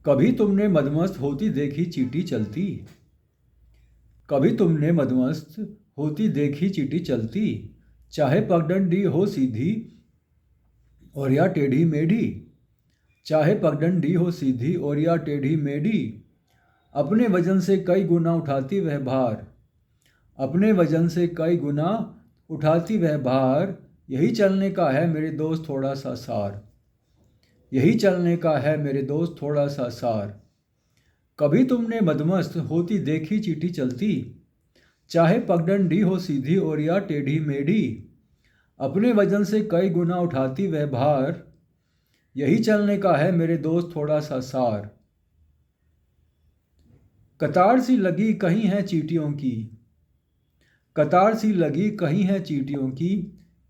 कभी तुमने मदमस्त होती देखी चींटी चलती। कभी तुमने मदमस्त होती देखी चींटी चलती। चाहे पगडंडी हो सीधी और या टेढ़ी मेढ़ी। चाहे पगडंडी हो सीधी और या टेढ़ी मेढ़ी। अपने वजन से कई गुना उठाती वह भार। अपने वजन से कई गुना उठाती वह भार। यही चलने का है मेरे दोस्त थोड़ा सा सार। यही चलने का है मेरे दोस्त थोड़ा सा सार। कभी तुमने मदमस्त होती देखी चींटी चलती। चाहे पगडंडी हो सीधी और या टेढ़ी मेढ़ी। अपने वजन से कई गुना उठाती वह भार। यही चलने का है मेरे दोस्त थोड़ा सा सार। कतार सी लगी कहीं है चींटियों की। कतार सी लगी कहीं है चींटियों की।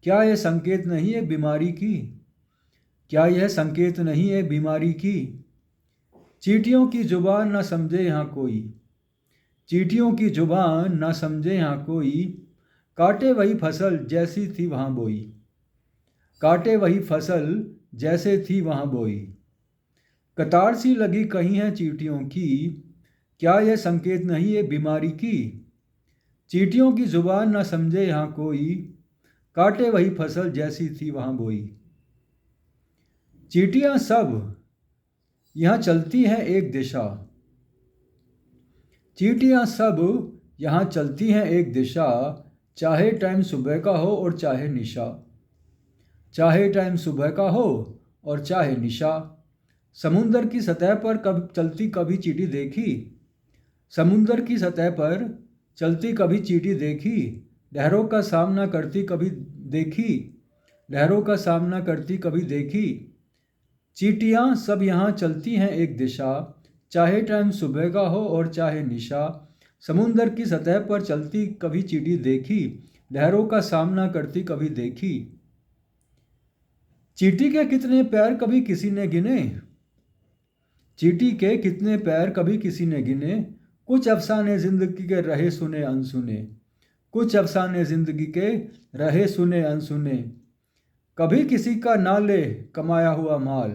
क्या यह संकेत नहीं है बीमारी की। क्या यह संकेत नहीं है बीमारी की। चींटियों की जुबान न समझे यहाँ कोई। चींटियों की जुबान न समझे यहाँ कोई। काटे वही फसल जैसी थी वहाँ बोई। काटे वही फसल जैसे थी वहाँ बोई। कतार सी लगी कहीं है चींटियों की। क्या यह संकेत नहीं है बीमारी की। चींटियों की जुबान न समझे यहाँ कोई। काटे वही फसल जैसी थी वहाँ बोई। चींटियाँ सब यहाँ चलती हैं एक दिशा। चींटियाँ सब यहाँ चलती हैं एक दिशा। चाहे टाइम सुबह का हो और चाहे निशा। चाहे टाइम सुबह का हो और चाहे निशा। समुंदर की सतह पर कब चलती कभी चींटी देखी। समुंदर की सतह पर चलती कभी चींटी देखी। लहरों का सामना करती कभी देखी। लहरों का सामना करती कभी देखी। चींटियाँ सब यहाँ चलती हैं एक दिशा। चाहे टाइम सुबह का हो और चाहे निशा। समुंदर की सतह पर चलती कभी चींटी देखी। लहरों का सामना करती कभी देखी। चींटी के कितने पैर कभी किसी ने गिने। चींटी के कितने पैर कभी किसी ने गिने। कुछ अफसाने जिंदगी के रहे सुने अनसुने। कुछ अफसाने जिंदगी के रहे सुने अनसुने। कभी किसी का ना ले कमाया हुआ माल।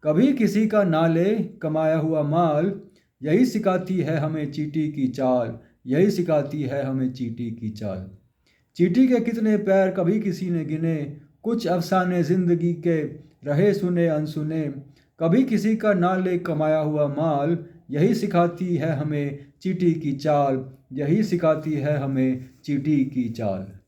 कभी किसी का ना ले कमाया हुआ माल। यही सिखाती है हमें चींटी की चाल। यही सिखाती है हमें चींटी की चाल। चींटी के कितने पैर कभी किसी ने गिने। कुछ अफसाने जिंदगी के रहे सुने अनसुने। कभी किसी का ना ले कमाया हुआ माल। यही सिखाती है हमें चींटी की चाल। यही सिखाती है हमें चींटी की चाल।